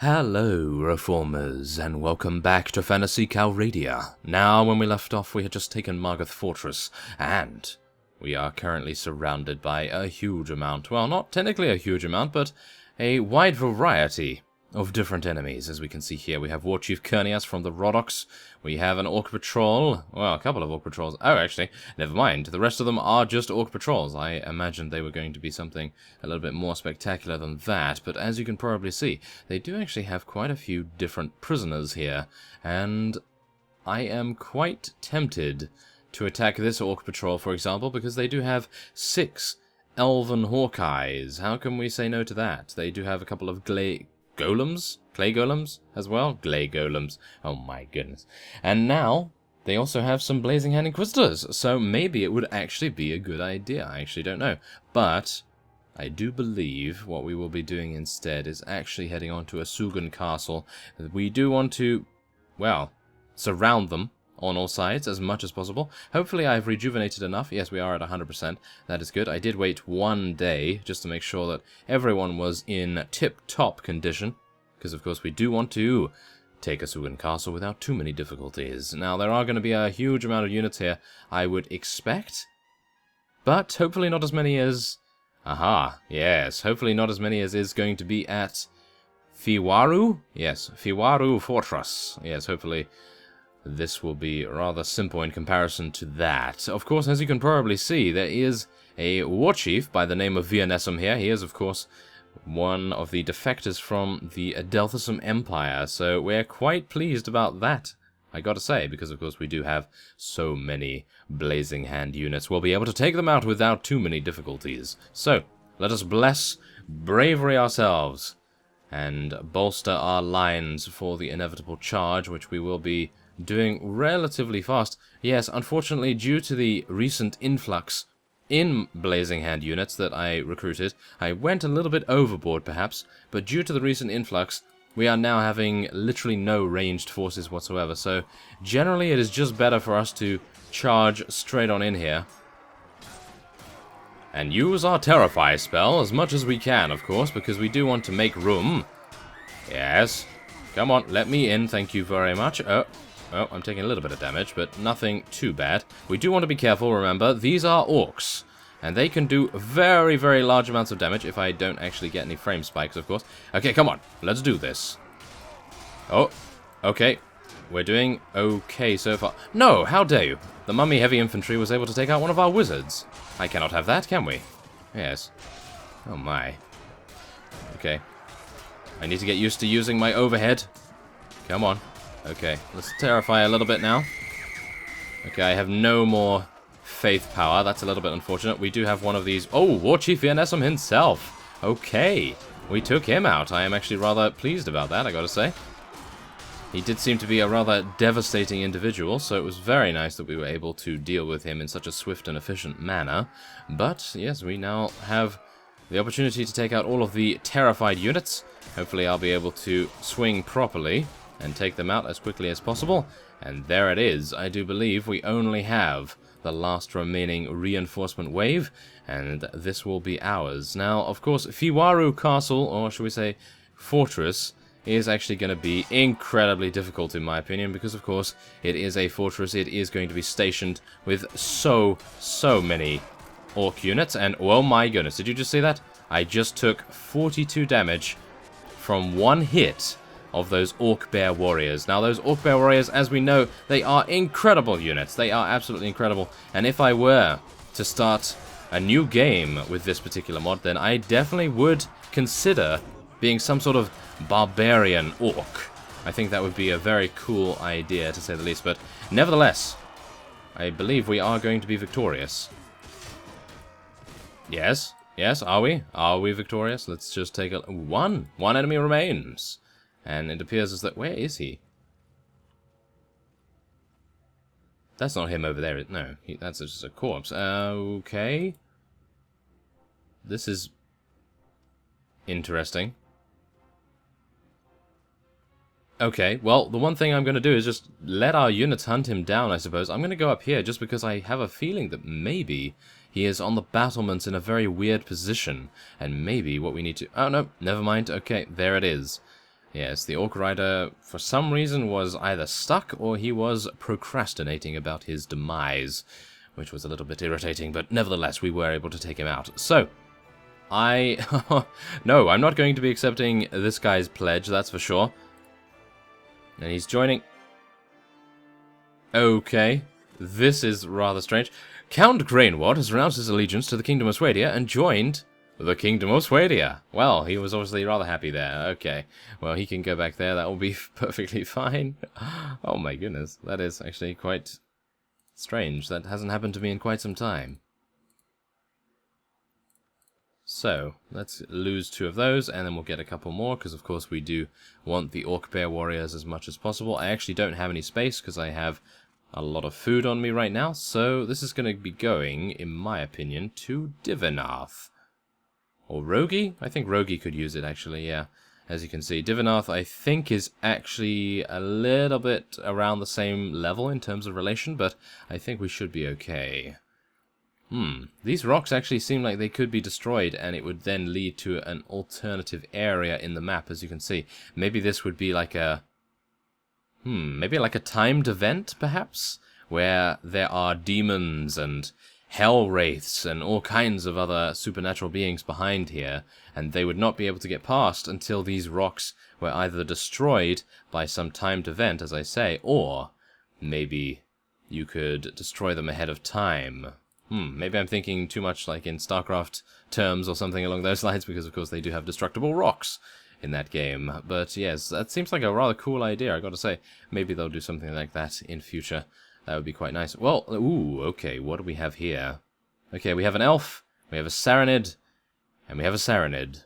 Hello, Reformers, and welcome back to Phantasy Calradia. Now, when we left off, we had just taken Margith Fortress, and we are currently surrounded by a huge amount, well, not technically a huge amount, but a wide variety of different enemies. As we can see here, we have War Chief Kurnias from the Rodox, we have an Orc Patrol, well, a couple of Orc Patrols. Oh, actually, never mind, the rest of them are just Orc Patrols. I imagined they were going to be something a little bit more spectacular than that, but as you can probably see, they do actually have quite a few different prisoners here, and I am quite tempted to attack this Orc Patrol, for example, because they do have 6 Elven Hawkeyes. How can we say no to that? They do have a couple of Golems? Clay Golems as well? Clay Golems. Oh my goodness. And now, they also have some Blazing Hand Inquisitors, so maybe it would actually be a good idea. I actually don't know. But I do believe what we will be doing instead is actually heading on to a Sugan castle. We do want to, well, surround them on all sides as much as possible. Hopefully I've rejuvenated enough. Yes, we are at 100%. That is good. I did wait one day just to make sure that everyone was in tip-top condition, because of course we do want to take a Sugan castle without too many difficulties. Now, there are going to be a huge amount of units here, I would expect, but hopefully not as many as... Aha, yes, hopefully not as many as is going to be at Fiwaru? Yes, Fiwaru Fortress. Yes, hopefully this will be rather simple in comparison to that. Of course, as you can probably see, there is a war chief by the name of Vianesum here. He is, of course, one of the defectors from the Adelthasum Empire, so we're quite pleased about that, I gotta say, because of course we do have so many Blazing Hand units. We'll be able to take them out without too many difficulties. So, let us bless bravery ourselves and bolster our lines for the inevitable charge, which we will be doing relatively fast. Yes, unfortunately, due to the recent influx in Blazing Hand units that I recruited, I went a little bit overboard perhaps, but due to the recent influx, we are now having literally no ranged forces whatsoever, so generally it is just better for us to charge straight on in here and use our Terrify spell as much as we can, of course, because we do want to make room. Yes, come on, let me in, thank you very much. Oh, I'm taking a little bit of damage, but nothing too bad. We do want to be careful, remember, these are orcs, and they can do very, very large amounts of damage if I don't actually get any frame spikes, of course. Okay, come on, let's do this. Oh, okay, we're doing okay so far. No, how dare you? The Mummy Heavy Infantry was able to take out one of our wizards. I cannot have that, can we? Yes. Oh my. Okay. I need to get used to using my overhead. Come on. Okay, let's Terrify a little bit now. Okay, I have no more faith power. That's a little bit unfortunate. We do have one of these... Oh, War Chief Vianesum himself. Okay, we took him out. I am actually rather pleased about that, I gotta say. He did seem to be a rather devastating individual, so it was very nice that we were able to deal with him in such a swift and efficient manner. But, yes, we now have the opportunity to take out all of the terrified units. Hopefully I'll be able to swing properly and take them out as quickly as possible. And there it is. I do believe we only have the last remaining reinforcement wave, and this will be ours. Now, of course, Fiwaru Castle, or should we say Fortress, is actually going to be incredibly difficult in my opinion, because of course it is a fortress. It is going to be stationed with so many orc units, and oh my goodness, did you just see that? I just took 42 damage from one hit of those Orc Bear Warriors. Now, those Orc Bear Warriors, as we know, they are incredible units. They are absolutely incredible. And if I were to start a new game with this particular mod, then I definitely would consider being some sort of barbarian orc. I think that would be a very cool idea, to say the least. But nevertheless, I believe we are going to be victorious. Yes, yes, are we? Are we victorious? Let's just take a... One enemy remains. And it appears as that... Where is he? That's not him over there. No, that's just a corpse. Okay. This is interesting. Okay, well, the one thing I'm going to do is just let our units hunt him down, I suppose. I'm going to go up here just because I have a feeling that maybe he is on the battlements in a very weird position. And maybe what we need to... Oh, no, never mind. Okay, there it is. Yes, the Orc Rider, for some reason, was either stuck or he was procrastinating about his demise, which was a little bit irritating, but nevertheless, we were able to take him out. So, no, I'm not going to be accepting this guy's pledge, that's for sure. And he's joining... Okay, this is rather strange. Count Grainward has renounced his allegiance to the Kingdom of Swadia and joined the Kingdom of Swadia. Well, he was obviously rather happy there. Okay, well, he can go back there. That will be perfectly fine. Oh my goodness, that is actually quite strange. That hasn't happened to me in quite some time. So, let's lose 2 of those, and then we'll get a couple more, because of course we do want the Orc Bear Warriors as much as possible. I actually don't have any space, because I have a lot of food on me right now, so this is going to be going, in my opinion, to Divinath. Or Rogi? I think Rogi could use it, actually, yeah. As you can see, Divinath, I think, is actually a little bit around the same level in terms of relation, but I think we should be okay. These rocks actually seem like they could be destroyed, and it would then lead to an alternative area in the map, as you can see. Maybe this would be like a... maybe like a timed event, perhaps? Where there are demons and hell wraiths and all kinds of other supernatural beings behind here, and they would not be able to get past until these rocks were either destroyed by some timed event, as I say, or maybe you could destroy them ahead of time. Maybe I'm thinking too much like in StarCraft terms or something along those lines, because of course they do have destructible rocks in that game. But yes, that seems like a rather cool idea, I gotta say. Maybe they'll do something like that in future. That would be quite nice. Well, ooh, okay, what do we have here? Okay, we have an elf, we have a Saranid, and we have a Saranid.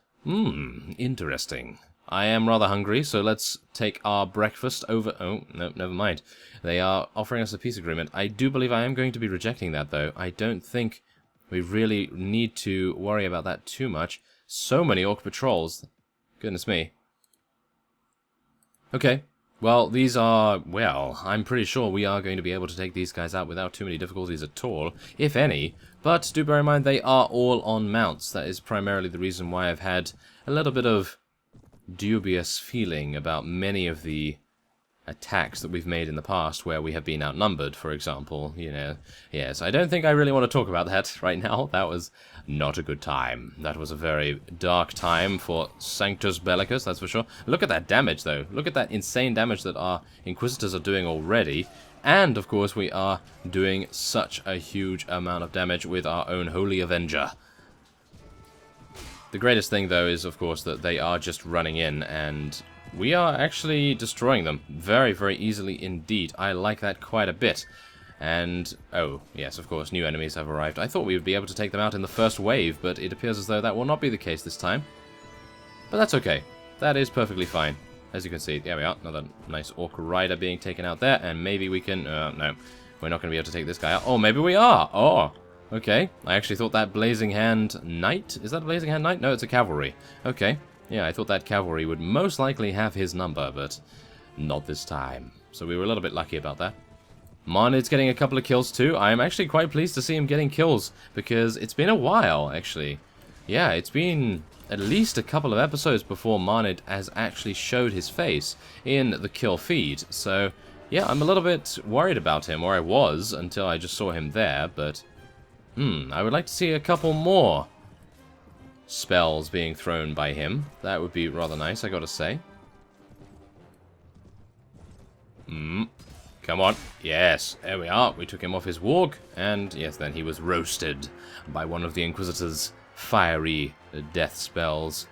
Interesting. I am rather hungry, so let's take our breakfast over... Oh, no, never mind. They are offering us a peace agreement. I do believe I am going to be rejecting that, though. I don't think we really need to worry about that too much. So many Orc patrols. Goodness me. Okay. Well, these are... Well, I'm pretty sure we are going to be able to take these guys out without too many difficulties at all, if any. But do bear in mind, they are all on mounts. That is primarily the reason why I've had a little bit of dubious feeling about many of the attacks that we've made in the past where we have been outnumbered, for example, you know. Yes, I don't think I really want to talk about that right now. That was not a good time. That was a very dark time for Sanctus Bellicus, that's for sure. Look at that damage, though. Look at that insane damage that our Inquisitors are doing already. And, of course, we are doing such a huge amount of damage with our own Holy Avenger. The greatest thing, though, is, of course, that they are just running in, and we are actually destroying them very, very easily indeed. I like that quite a bit. And, oh, yes, of course, new enemies have arrived. I thought we would be able to take them out in the first wave, but it appears as though that will not be the case this time. But that's okay. That is perfectly fine. As you can see, there we are. Another nice Orc Rider being taken out there, and maybe we can... no, we're not going to be able to take this guy out. Oh, maybe we are! Oh! Okay, I actually thought that Blazing Hand Knight... Is that a Blazing Hand Knight? No, it's a Cavalry. Okay, yeah, I thought that Cavalry would most likely have his number, but not this time. So we were a little bit lucky about that. Marnid's getting a couple of kills too. I am actually quite pleased to see him getting kills, because it's been a while, actually. Yeah, it's been at least a couple of episodes before Marnid has actually showed his face in the kill feed. So, yeah, I'm a little bit worried about him, or I was, until I just saw him there, but... I would like to see a couple more spells being thrown by him. That would be rather nice, I gotta say. Come on. Yes, there we are. We took him off his walk, and yes, then he was roasted by one of the Inquisitor's fiery death spells.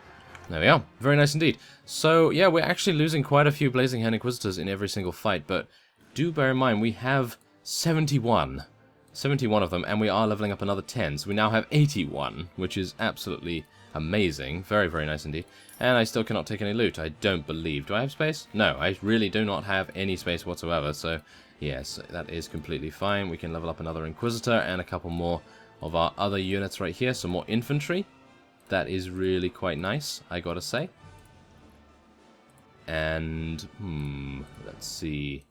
There we are. Very nice indeed. So, yeah, we're actually losing quite a few Blazing Hand Inquisitors in every single fight, but do bear in mind, we have 71 of them, and we are leveling up another 10, so we now have 81, which is absolutely amazing. Very, very nice indeed. And I still cannot take any loot, I don't believe. Do I have space? No, I really do not have any space whatsoever, so yes, that is completely fine. We can level up another Inquisitor and a couple more of our other units right here, some more infantry. That is really quite nice, I gotta say. And, let's see...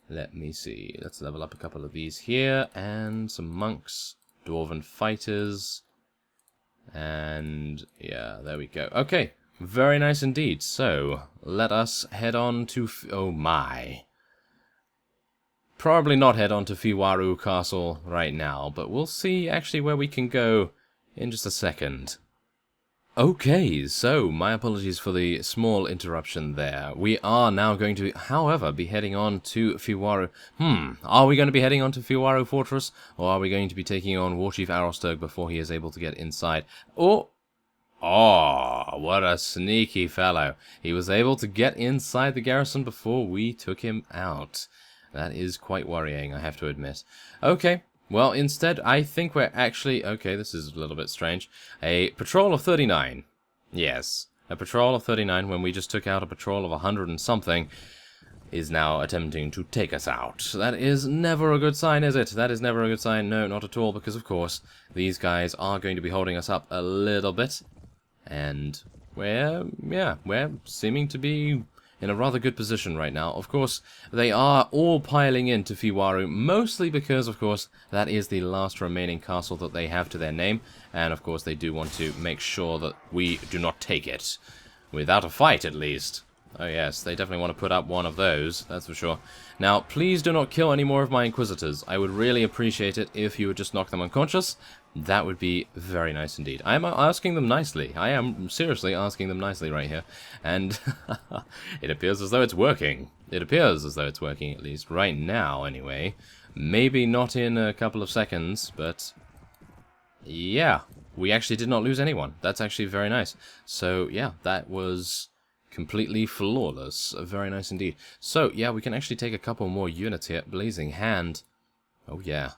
Let me see. Let's level up a couple of these here, and some monks, dwarven fighters, and yeah, there we go. Okay, Very nice indeed. So, let us head on to... oh my. Probably not head on to Fiwaru Castle right now, but we'll see actually where we can go in just a second. Okay, so my apologies for the small interruption there. We are now going to, however, be heading on to Fiwaru. Are we going to be heading on to Fiwaru Fortress, or are we going to be taking on War Chief Arosturg before he is able to get inside? Oh, what a sneaky fellow. He was able to get inside the garrison before we took him out. That is quite worrying, I have to admit. Okay, well, instead, I think we're actually... okay, this is a little bit strange. A patrol of 39. Yes, a patrol of 39 when we just took out a patrol of 100 and something is now attempting to take us out. That is never a good sign, is it? That is never a good sign. No, not at all, because, of course, these guys are going to be holding us up a little bit. And we're seeming to be in a rather good position right now. Of course, they are all piling into Fiwaru, mostly because, of course, that is the last remaining castle that they have to their name, and of course they do want to make sure that we do not take it. Without a fight, at least. Oh yes, they definitely want to put up one of those, that's for sure. Now, please do not kill any more of my Inquisitors. I would really appreciate it if you would just knock them unconscious. That would be very nice indeed. I am asking them nicely. I am seriously asking them nicely right here. And it appears as though it's working. It appears as though it's working, at least right now, anyway. Maybe not in a couple of seconds, but... yeah, we actually did not lose anyone. That's actually very nice. So, yeah, that was completely flawless. Very nice indeed. So, yeah, we can actually take a couple more units here. Blazing Hand. Oh, yeah.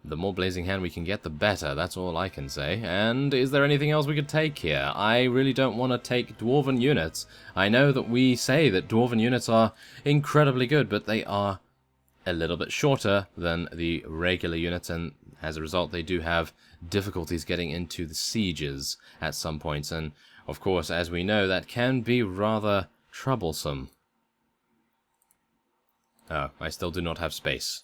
The more Blazing Hand we can get, the better. That's all I can say. And is there anything else we could take here? I really don't want to take Dwarven units. I know that we say that Dwarven units are incredibly good, but they are a little bit shorter than the regular units, and as a result they do have difficulties getting into the sieges at some points. And, of course, as we know, that can be rather troublesome. Oh, I still do not have space.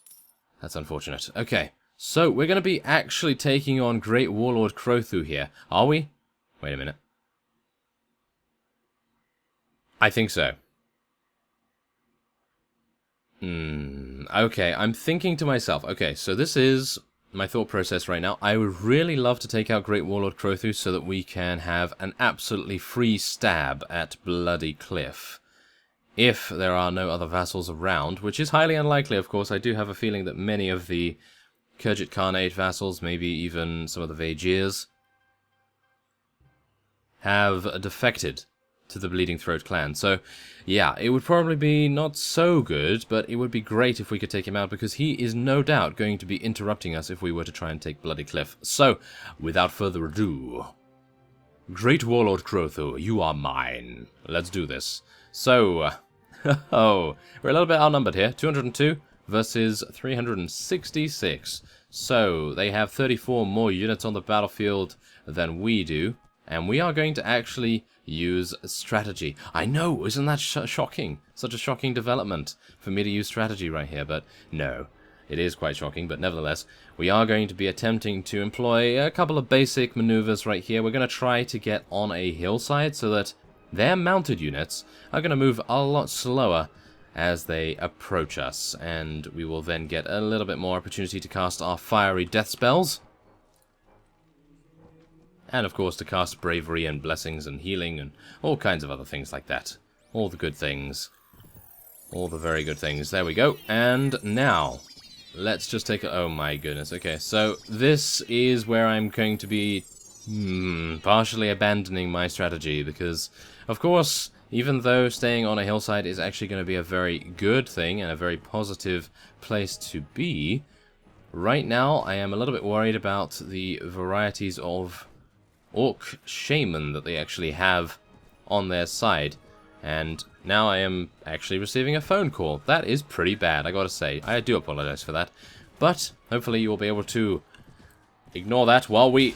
That's unfortunate. Okay. So, we're going to be actually taking on Great Warlord Crothu here. Are we? Wait a minute. I think so. Okay, I'm thinking to myself, okay, so this is my thought process right now. I would really love to take out Great Warlord Crothu so that we can have an absolutely free stab at Bloody Cliff. If there are no other vassals around, which is highly unlikely, of course. I do have a feeling that many of the Khergit Khanate vassals, maybe even some of the Vaegirs, have defected to the Bleeding Throat clan. So, yeah, it would probably be not so good, but it would be great if we could take him out, because he is no doubt going to be interrupting us if we were to try and take Bloody Cliff. So, without further ado, Great Warlord Crothu, you are mine. Let's do this. So, we're a little bit outnumbered here. 202 versus 366. So, they have 34 more units on the battlefield than we do. And we are going to actually use strategy. I know, isn't that shocking? Such a shocking development for me to use strategy right here, but no. It is quite shocking, but nevertheless, we are going to be attempting to employ a couple of basic maneuvers right here. We're going to try to get on a hillside so that their mounted units are going to move a lot slower as they approach us, and we will then get a little bit more opportunity to cast our fiery death spells. And of course to cast bravery and blessings and healing and all kinds of other things like that. All the good things. All the very good things. There we go. And now, let's just take a... oh my goodness. Okay, so this is where I'm going to be partially abandoning my strategy, because, of course, even though staying on a hillside is actually going to be a very good thing and a very positive place to be, right now I am a little bit worried about the varieties of Orc Shaman that they actually have on their side. And now I am actually receiving a phone call. That is pretty bad, I gotta say. I do apologize for that. But hopefully you will be able to ignore that while we...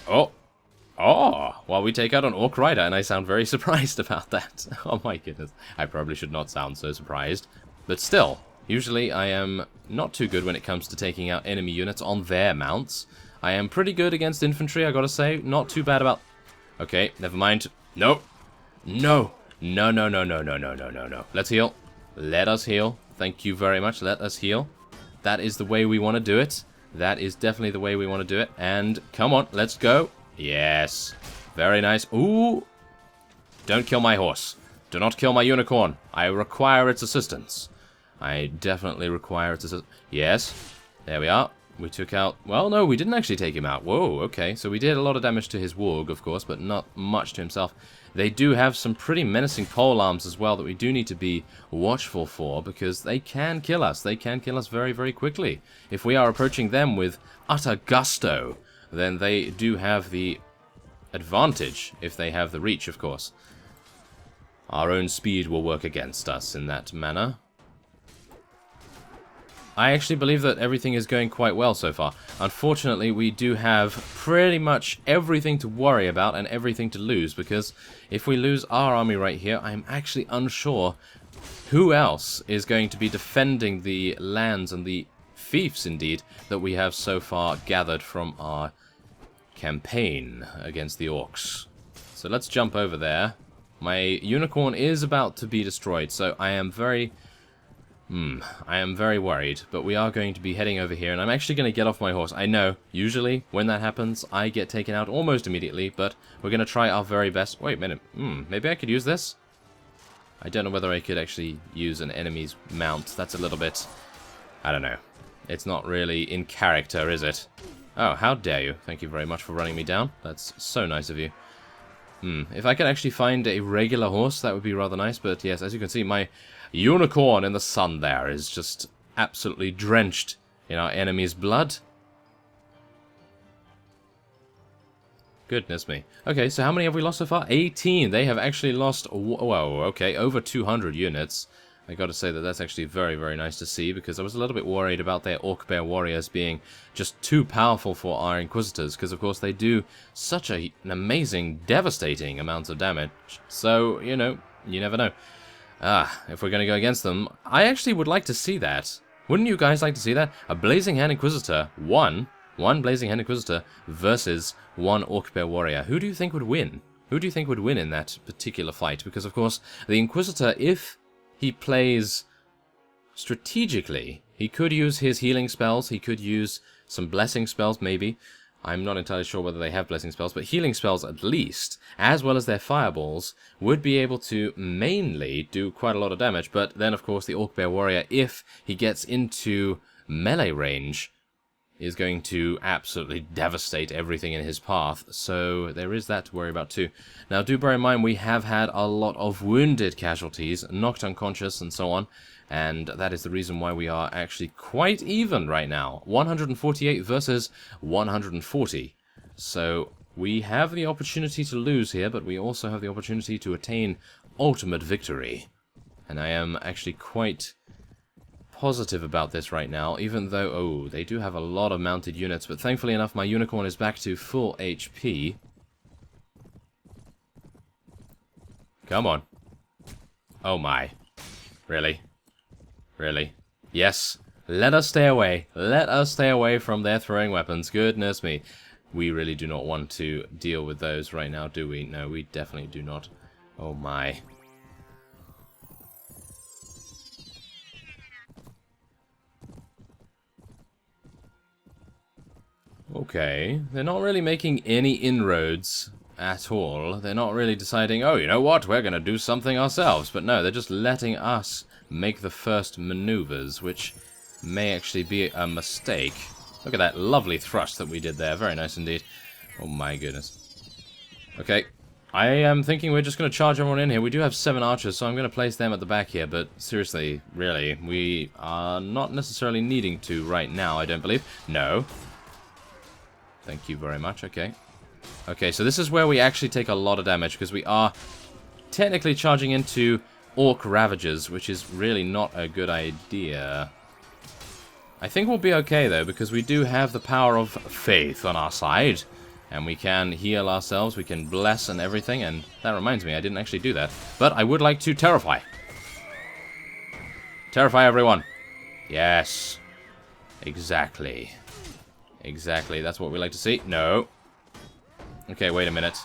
while we take out an Orc Rider, and I sound very surprised about that. Oh my goodness. I probably should not sound so surprised. But still, usually I am not too good when it comes to taking out enemy units on their mounts. I am pretty good against infantry, I gotta say. Not too bad about... okay, never mind. Nope. No. No, no, no, no, no, no, no, no, no. Let's heal. Let us heal. Thank you very much. Let us heal. That is the way we want to do it. That is definitely the way we want to do it. And come on, let's go. Yes. Very nice. Ooh. Don't kill my horse. Do not kill my unicorn. I require its assistance. I definitely require its assistance. Yes. There we are. We took out... Well, no, we didn't actually take him out. Whoa, okay. So we did a lot of damage to his warg, of course, but not much to himself. They do have some pretty menacing polearms as well that we do need to be watchful for, because they can kill us. They can kill us very, very quickly. If we are approaching them with utter gusto, then they do have the advantage, if they have the reach, of course. Our own speed will work against us in that manner. I actually believe that everything is going quite well so far. Unfortunately, we do have pretty much everything to worry about and everything to lose, because if we lose our army right here, I'm actually unsure who else is going to be defending the lands and the fiefs, indeed, that we have so far gathered from our campaign against the orcs. So let's jump over there. My unicorn is about to be destroyed, so I am very worried, but we are going to be heading over here, and I'm actually going to get off my horse. I know, usually, when that happens, I get taken out almost immediately, but we're going to try our very best. Wait a minute, maybe I could use this? I don't know whether I could actually use an enemy's mount. That's a little bit... I don't know. It's not really in character, is it? Oh, how dare you. Thank you very much for running me down. That's so nice of you. If I could actually find a regular horse, that would be rather nice, but yes, as you can see, my unicorn in the sun there is just absolutely drenched in our enemy's blood. Goodness me. Okay, so how many have we lost so far? 18. They have actually lost, whoa, okay, over 200 units. I gotta say that that's actually very, very nice to see, because I was a little bit worried about their Orc Bear Warriors being just too powerful for our Inquisitors, because of course they do such an amazing, devastating amounts of damage. So, you know, you never know. If we're gonna go against them, I actually would like to see that. Wouldn't you guys like to see that? A Blazing Hand Inquisitor, one Blazing Hand Inquisitor versus one Orc Bear Warrior. Who do you think would win? Who do you think would win in that particular fight? Because of course, the Inquisitor, if he plays strategically, he could use his healing spells, he could use some blessing spells maybe. I'm not entirely sure whether they have blessing spells, but healing spells at least, as well as their fireballs, would be able to mainly do quite a lot of damage. But then of course the Orc Bear Warrior, if he gets into melee range, is going to absolutely devastate everything in his path, so there is that to worry about too. Now do bear in mind we have had a lot of wounded casualties, knocked unconscious and so on, and that is the reason why we are actually quite even right now. 148 versus 140. So we have the opportunity to lose here, but we also have the opportunity to attain ultimate victory. And I am actually quite positive about this right now, even though, oh, they do have a lot of mounted units, but thankfully enough my unicorn is back to full HP. Come on. Oh my. Really? Really? Yes. Let us stay away. Let us stay away from their throwing weapons. Goodness me. We really do not want to deal with those right now, do we? No, we definitely do not. Oh my. Okay, they're not really making any inroads at all. They're not really deciding, oh, you know what, we're going to do something ourselves. But no, they're just letting us make the first maneuvers, which may actually be a mistake. Look at that lovely thrust that we did there. Very nice indeed. Oh my goodness. Okay, I am thinking we're just going to charge everyone in here. We do have 7 archers, so I'm going to place them at the back here. But seriously, really, we are not necessarily needing to right now, I don't believe. No. Thank you very much, okay. Okay, so this is where we actually take a lot of damage, because we are technically charging into Orc Ravagers, which is really not a good idea. I think we'll be okay, though, because we do have the power of faith on our side, and we can heal ourselves, we can bless and everything, and that reminds me, I didn't actually do that. But I would like to terrify. Terrify everyone. Yes. Exactly. Exactly, that's what we like to see. No. Okay, wait a minute.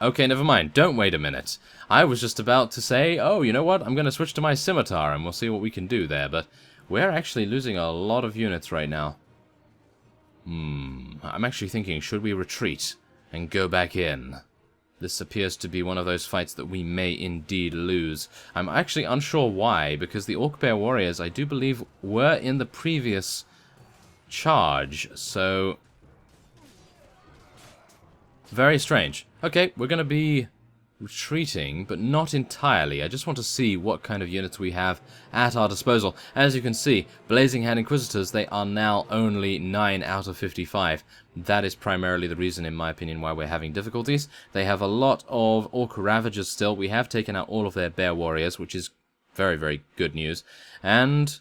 Okay, never mind. Don't wait a minute. I was just about to say, oh, you know what? I'm going to switch to my scimitar and we'll see what we can do there. But we're actually losing a lot of units right now. I'm actually thinking, should we retreat and go back in? This appears to be one of those fights that we may indeed lose. I'm actually unsure why, because the Orc Bear Warriors, I do believe, were in the previous charge, so... very strange. Okay, we're going to be retreating, but not entirely. I just want to see what kind of units we have at our disposal. As you can see, Blazing Hand Inquisitors, they are now only 9 out of 55. That is primarily the reason, in my opinion, why we're having difficulties. They have a lot of Orc Ravagers still. We have taken out all of their Bear Warriors, which is very, very good news. And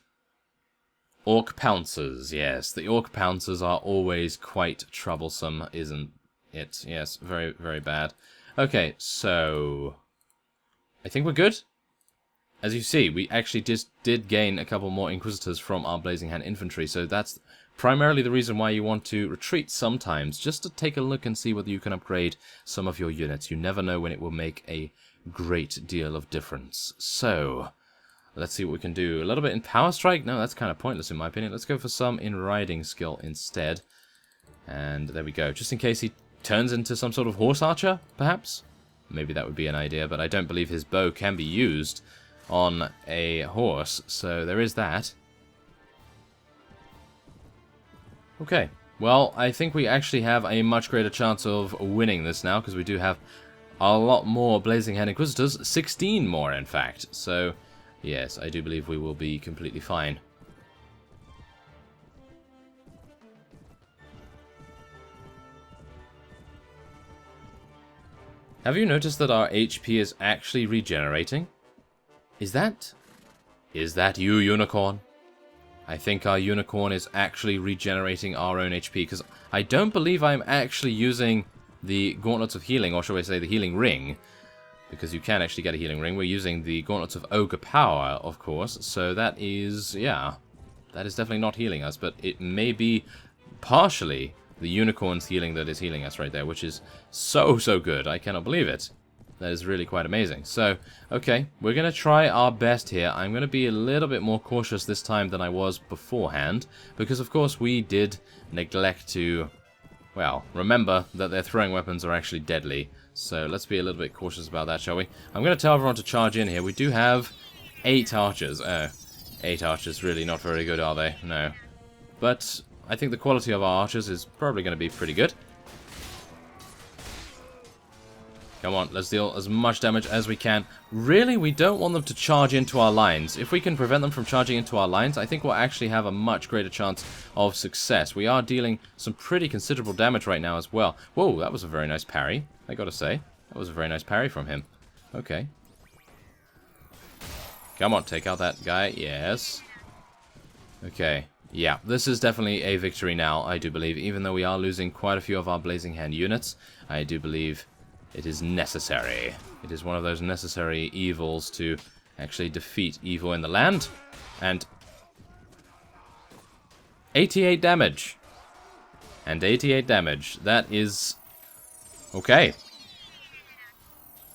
Orc Pouncers, yes. The Orc Pouncers are always quite troublesome, isn't it? Yes, very, very bad. Okay, so I think we're good. As you see, we actually just did gain a couple more Inquisitors from our Blazing Hand Infantry, so that's primarily the reason why you want to retreat sometimes, just to take a look and see whether you can upgrade some of your units. You never know when it will make a great deal of difference. So, let's see what we can do. A little bit in Power Strike? No, that's kind of pointless in my opinion. Let's go for some in Riding Skill instead. And there we go. Just in case he turns into some sort of horse archer, perhaps? Maybe that would be an idea, but I don't believe his bow can be used on a horse, so there is that. Okay, well, I think we actually have a much greater chance of winning this now, because we do have a lot more Blazing Hand Inquisitors, 16 more in fact, so yes, I do believe we will be completely fine. Have you noticed that our HP is actually regenerating? Is that you, Unicorn? I think our Unicorn is actually regenerating our own HP, because I don't believe I'm actually using the Gauntlets of Healing, or shall I say the Healing Ring, because you can actually get a Healing Ring. We're using the Gauntlets of Ogre Power, of course, so that is, yeah, that is definitely not healing us, but it may be partially the Unicorn's healing that is healing us right there, which is so, so good. I cannot believe it. That is really quite amazing. So, okay, we're going to try our best here. I'm going to be a little bit more cautious this time than I was beforehand, because of course we did neglect to, well, remember that their throwing weapons are actually deadly. So let's be a little bit cautious about that, shall we? I'm going to tell everyone to charge in here. We do have 8 archers. 8 archers, really not very good, are they? No. But I think the quality of our archers is probably going to be pretty good. Come on, let's deal as much damage as we can. Really, we don't want them to charge into our lines. If we can prevent them from charging into our lines, I think we'll actually have a much greater chance of success. We are dealing some pretty considerable damage right now as well. Whoa, that was a very nice parry, I gotta say. That was a very nice parry from him. Okay. Come on, take out that guy. Yes. Okay. Yeah, this is definitely a victory now, I do believe. Even though we are losing quite a few of our Blazing Hand units, I do believe it is necessary. It is one of those necessary evils to actually defeat evil in the land. And 88 damage. And 88 damage. That is okay.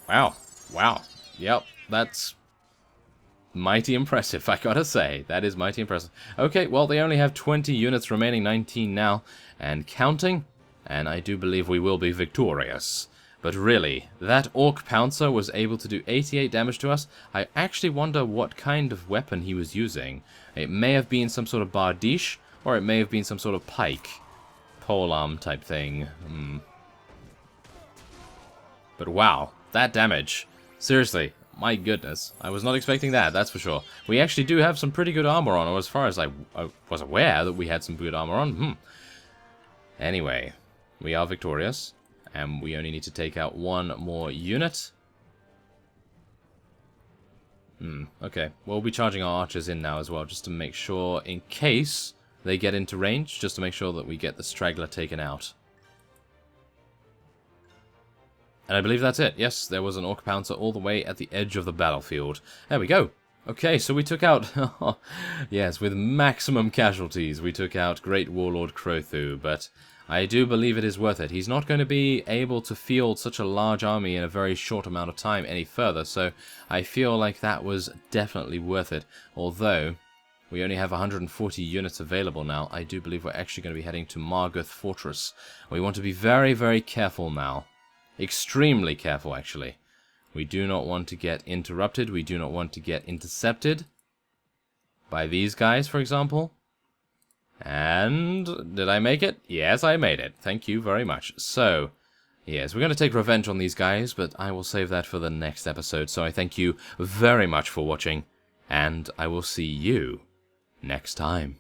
Wow. Wow. Yep, that's mighty impressive, I gotta say. That is mighty impressive. Okay, well, they only have 20 units remaining, 19 now, and counting. And I do believe we will be victorious. But really, that Orc Pouncer was able to do 88 damage to us. I actually wonder what kind of weapon he was using. It may have been some sort of bardiche, or it may have been some sort of pike. Polearm type thing. But wow, that damage. Seriously, my goodness. I was not expecting that, that's for sure. We actually do have some pretty good armor on, or as far as I was aware that we had some good armor on. Anyway, we are victorious. And we only need to take out one more unit. Okay. We'll be charging our archers in now as well, just to make sure, in case they get into range, just to make sure that we get the straggler taken out. And I believe that's it. Yes, there was an Orc Pouncer all the way at the edge of the battlefield. There we go. Okay, so we took out, yes, with maximum casualties, we took out Great Warlord Crothu, but I do believe it is worth it. He's not going to be able to field such a large army in a very short amount of time any further, so I feel like that was definitely worth it. Although we only have 140 units available now, I do believe we're actually going to be heading to Margith Fortress. We want to be very, very careful now. Extremely careful, actually. We do not want to get interrupted. We do not want to get intercepted by these guys, for example. And did I make it? Yes, I made it. Thank you very much. So, yes, we're going to take revenge on these guys, but I will save that for the next episode. So I thank you very much for watching, and I will see you next time.